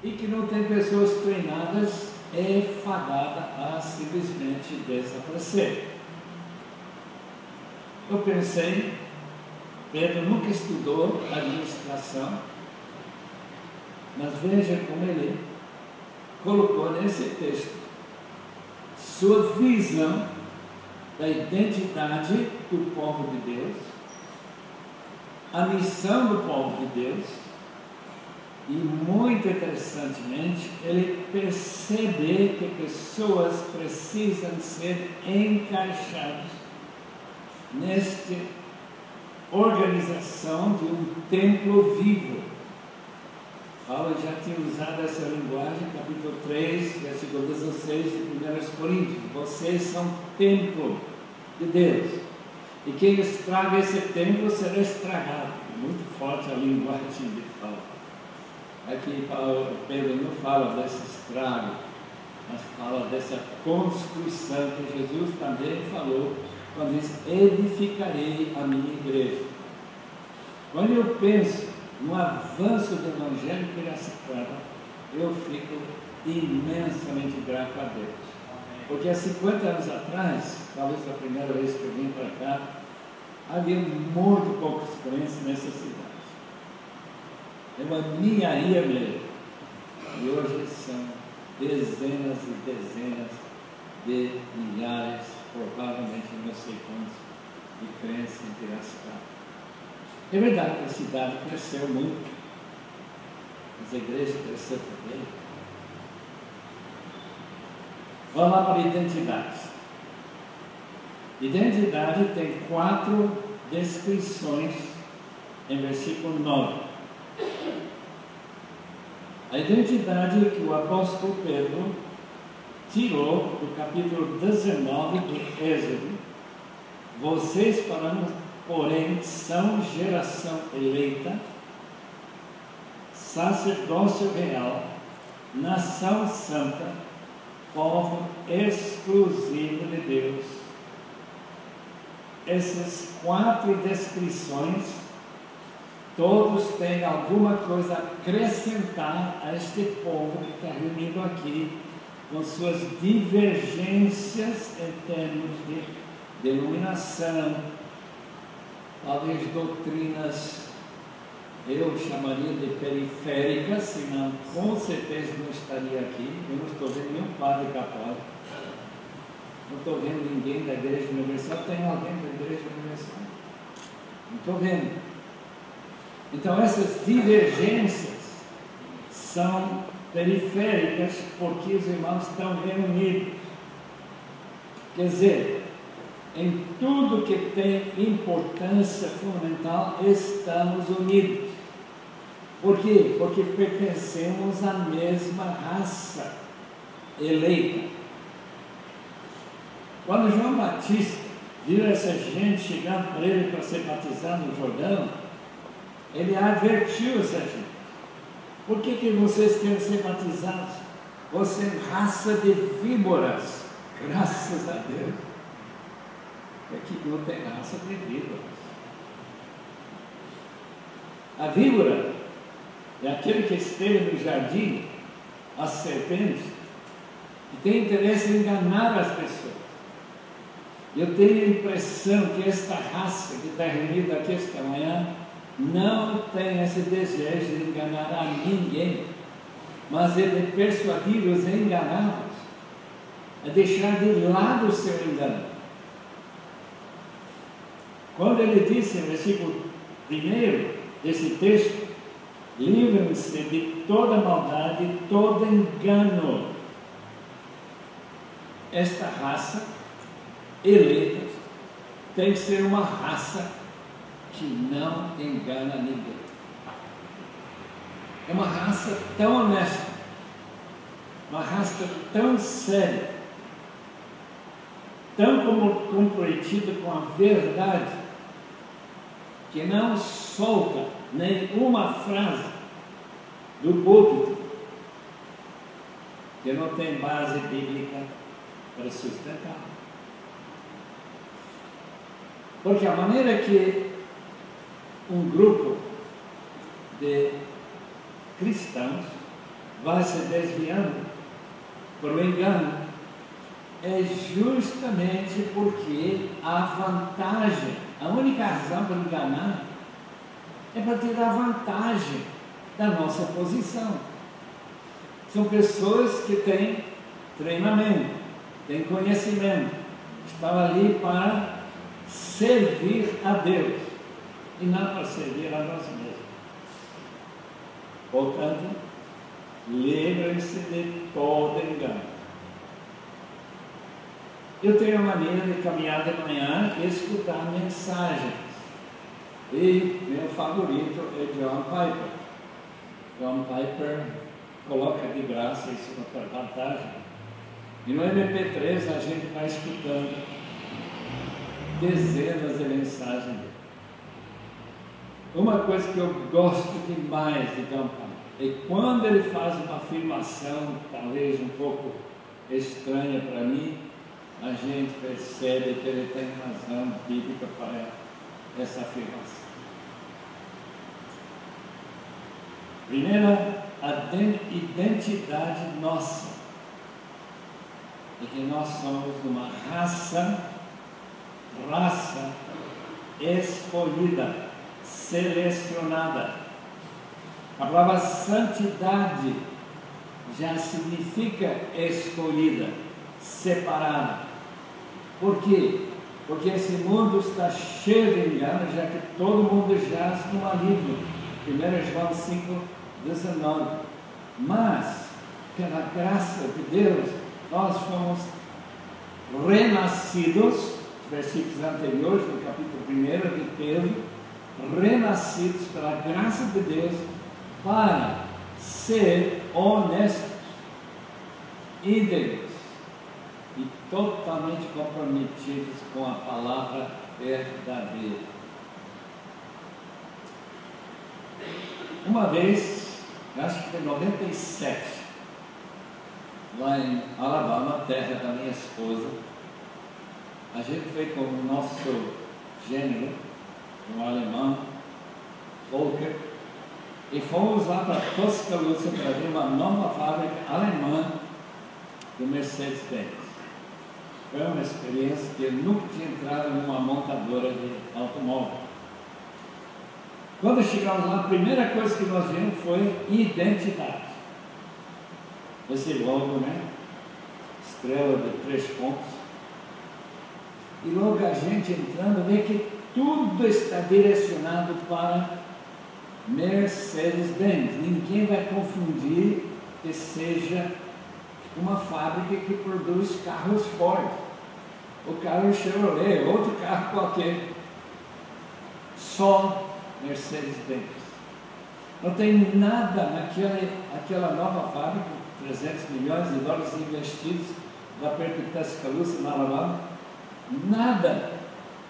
e que não tem pessoas treinadas, é fadada a simplesmente desaparecer. Eu pensei, Pedro nunca estudou administração, mas veja como ele colocou nesse texto sua visão da identidade do povo de Deus, a missão do povo de Deus, e muito interessantemente, ele percebe que pessoas precisam ser encaixadas nesta organização de um templo vivo. Paulo já tinha usado essa linguagem, capítulo 3, versículo 16 de 1 Coríntios. Vocês são templo de Deus, e quem estraga esse templo será estragado. Muito forte a linguagem de Paulo. Aqui Pedro não fala desse estrago, mas fala dessa construção que Jesus também falou, quando diz: edificarei a minha igreja. Quando eu penso no avanço do Evangelho em Piracicaba, eu fico imensamente grato a Deus. Porque há 50 anos atrás, talvez a primeira vez que eu vim para cá, havia muito poucos crentes nessa cidade. Eu nem ia mesmo. E hoje são dezenas e dezenas de milhares, provavelmente não sei quantos, de crentes em Piracicaba. É verdade que a cidade cresceu muito, mas a igreja cresceu também. Vamos lá para a identidade. Identidade tem 4 descrições em versículo 9. A identidade que o apóstolo Pedro tirou do capítulo 19 do Êxodo: vocês, porém, são geração eleita, sacerdócio real, nação santa, povo exclusivo de Deus. Essas 4 descrições, todos têm alguma coisa a acrescentar a este povo que está reunido aqui, com suas divergências em termos de denominação, talvez doutrinas, eu chamaria de periféricas, senão com certeza não estaria aqui. Eu não estou vendo nenhum padre católico, não estou vendo ninguém da Igreja Universal. Tem alguém da Igreja Universal? Não estou vendo. Então essas divergências são periféricas porque os irmãos estão reunidos. Quer dizer, em tudo que tem importância fundamental, estamos unidos. Por quê? Porque pertencemos à mesma raça eleita. Quando João Batista viu essa gente chegando para ele para ser batizado no Jordão, ele advertiu essa gente: por que vocês querem ser batizados? Você é raça de víboras. Graças a Deus, aqui não tem raça de víboras. A víbora é aquele que esteve no jardim, a serpente, que tem interesse em enganar as pessoas. Eu tenho a impressão que esta raça que está reunida aqui esta manhã não tem esse desejo de enganar a ninguém, mas é de persuadir os enganados a deixar de lado o seu engano. Quando ele disse no versículo 1 desse texto: livrem-se de toda maldade e todo engano. Esta raça eleita tem que ser uma raça que não engana ninguém. É uma raça tão honesta, uma raça tão séria, tão comprometida com a verdade, que não solta nenhuma frase do púlpito que não tem base bíblica para sustentar. Porque a maneira que um grupo de cristãos vai se desviando por um engano, é justamente porque a vantagem, a única razão para enganar é para tirar vantagem da nossa posição. São pessoas que têm treinamento, têm conhecimento, estão ali para servir a Deus e não para servir a nós mesmos. Portanto, lembrem-se de todo engano. Eu tenho a mania de caminhar de manhã e escutar mensagens. E meu favorito é John Piper. John Piper coloca de graça isso na vantagem. E no MP3 a gente vai escutando dezenas de mensagens dele. Uma coisa que eu gosto demais de John Piper é quando ele faz uma afirmação, talvez um pouco estranha para mim, a gente percebe que ele tem razão bíblica para essa afirmação. Primeira, a identidade nossa é que nós somos uma raça escolhida, selecionada. A palavra santidade já significa escolhida, separada. Por quê? Porque esse mundo está cheio de engano, já que todo mundo jaz no maligno. 1 João 5,19. Mas, pela graça de Deus, nós fomos renascidos, versículos anteriores, no capítulo 1 de Pedro, renascidos pela graça de Deus para ser honestos, íntegros e totalmente comprometidos com a palavra verdadeira. Uma vez, acho que foi em 97, lá em Alabama, terra da minha esposa, a gente foi com o nosso gênero, um alemão, Volker, e fomos lá para Tuscaloosa para ver uma nova fábrica alemã do Mercedes-Benz. Foi uma experiência que eu nunca tinha entrado numa montadora de automóvel. Quando chegamos lá, a primeira coisa que nós vimos foi identidade. Esse logo, né? Estrela de 3 pontos. E logo a gente entrando, vê que tudo está direcionado para Mercedes-Benz. Ninguém vai confundir que seja uma fábrica que produz carros Ford, o carro Chevrolet, outro carro qualquer. Só Mercedes-Benz. Não tem nada naquela nova fábrica, 300 milhões de dólares investidos lá perto de Tuscaloosa, na Alabama, nada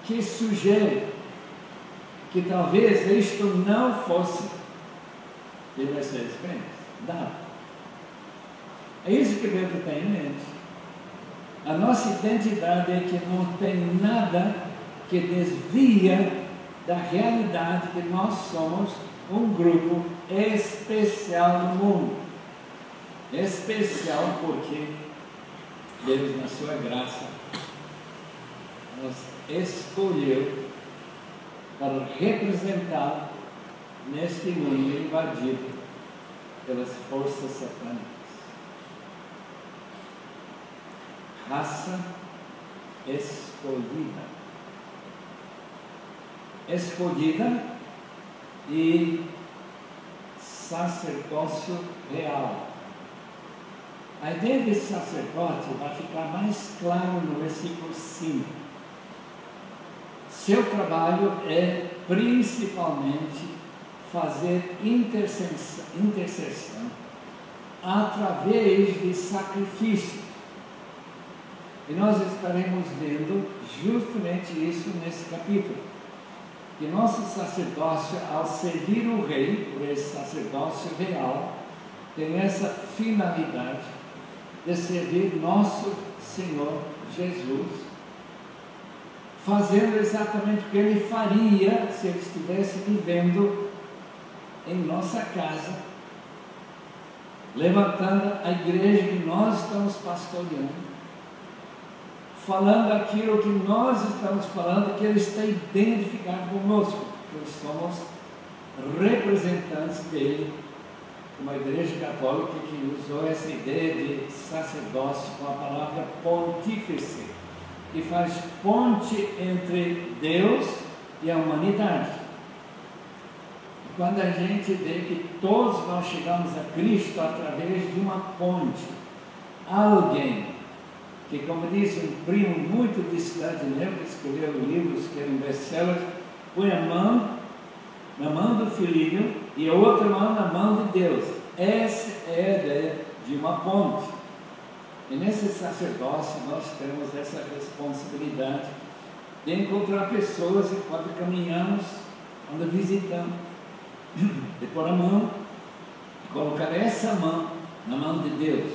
que sugere que talvez isto não fosse de Mercedes-Benz. Nada. É isso que Pedro tem em mente. A nossa identidade é que não tem nada que desvia da realidade que nós somos um grupo especial no mundo. Especial porque Deus, na sua graça, nos escolheu para representar neste mundo invadido pelas forças satânicas. Raça escolhida. Escolhida e sacerdócio real. A ideia de sacerdote vai ficar mais claro no versículo 5. Seu trabalho é principalmente fazer intercessão através de sacrifício. E nós estaremos vendo justamente isso nesse capítulo. Que nosso sacerdócio, ao servir o rei, por esse sacerdócio real, tem essa finalidade de servir nosso Senhor Jesus, fazendo exatamente o que ele faria se ele estivesse vivendo em nossa casa, levantando a igreja que nós estamos pastoreando, falando aquilo que nós estamos falando, que Ele está identificado conosco, que somos representantes dele, como a Igreja Católica, que usou essa ideia de sacerdócio com a palavra pontífice, que faz ponte entre Deus e a humanidade. Quando a gente vê que todos nós chegamos a Cristo através de uma ponte, alguém que, como disse um primo muito distante meu, que escreveu livros que eram best-sellers, põe a mão na mão do filhinho e a outra mão na mão de Deus. Essa é a ideia de uma ponte. E nesse sacerdócio nós temos essa responsabilidade de encontrar pessoas enquanto caminhamos, quando visitamos, de pôr a mão, colocar essa mão na mão de Deus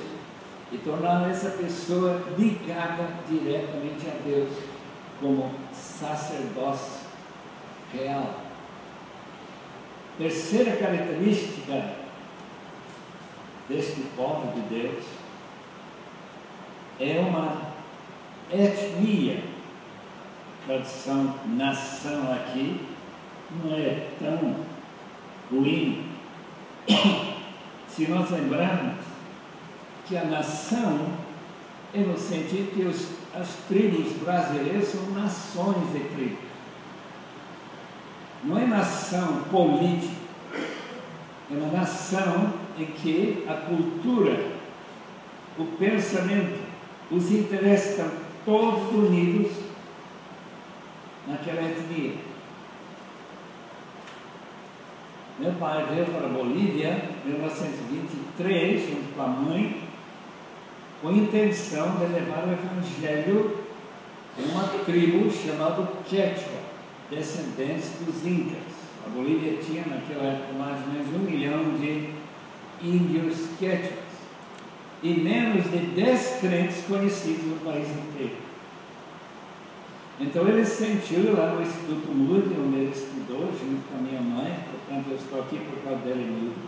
e tornar essa pessoa ligada diretamente a Deus, como sacerdócio real. Terceira característica deste povo de Deus é uma etnia. Tradução nação aqui não é tão ruim se nós lembrarmos que a nação é no sentido que as tribos brasileiras são nações de tribos. Não é nação política, é uma nação em que a cultura, o pensamento, os interesses estão todos unidos naquela etnia. Meu pai veio para a Bolívia em 1923, junto com a mãe, com a intenção de levar o evangelho em uma tribo chamada Quechua, descendentes dos Incas. A Bolívia tinha naquela época mais ou menos 1 milhão de índios quechuas e menos de 10 crentes conhecidos no país inteiro. Então ele sentiu lá no Instituto Moody, onde ele estudou junto com a minha mãe, portanto eu estou aqui por causa dele Moody.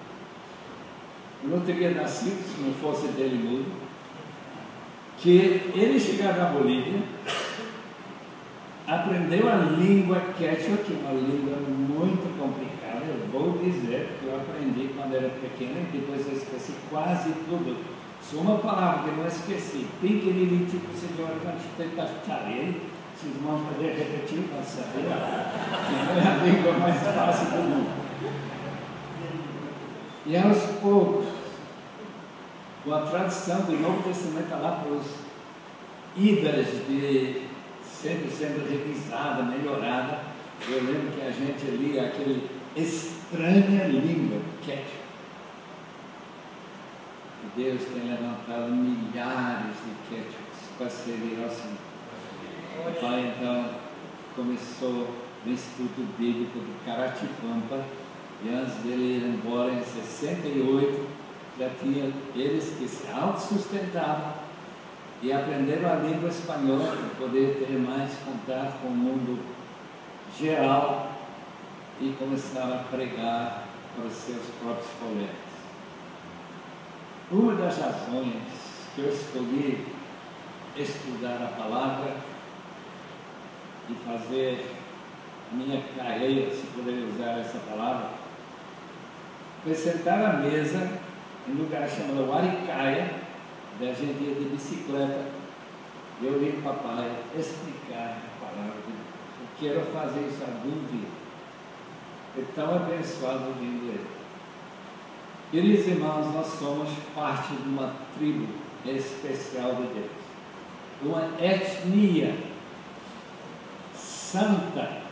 Eu não teria nascido se não fosse dele Moody. Que ele chegava na Bolívia, aprendeu a língua quechua, que é uma língua muito complicada, eu vou dizer que eu aprendi quando era pequeno e depois eu esqueci quase tudo. Só uma palavra que eu não esqueci, piquiriri, tipo senhor, vocês vão poder repetir para saber, que é a língua mais fácil do mundo. E aos poucos, com a tradução do Novo Testamento lá para os idas de sempre sendo revisada, melhorada, eu lembro que a gente lia aquele estranha língua, quechua. E Deus tem levantado milhares de quechuas para servir ao Senhor. O pai então começou no Instituto Bíblico de Caratipampa, e antes dele ir embora em 68, já tinha eles que se autossustentavam e aprenderam a língua espanhola para poder ter mais contato com o mundo geral e começaram a pregar para os seus próprios colegas. Uma das razões que eu escolhi estudar a palavra e fazer a minha carreira, se puder usar essa palavra, foi sentar à mesa em um lugar chamado Aricaia, da gente ia de bicicleta, e eu vi o papai explicar a palavra de Deus. Eu quero fazer isso algum dia. É tão abençoado ouvindo ele. Queridos irmãos, nós somos parte de uma tribo especial de Deus, uma etnia santa,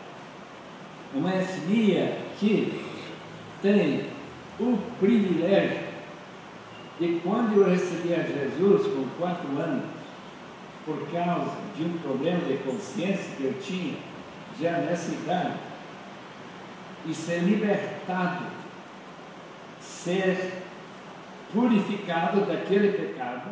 uma etnia que tem o privilégio de, quando eu recebi a Jesus com 4 anos, por causa de um problema de consciência que eu tinha já nessa idade, e ser libertado, ser purificado daquele pecado,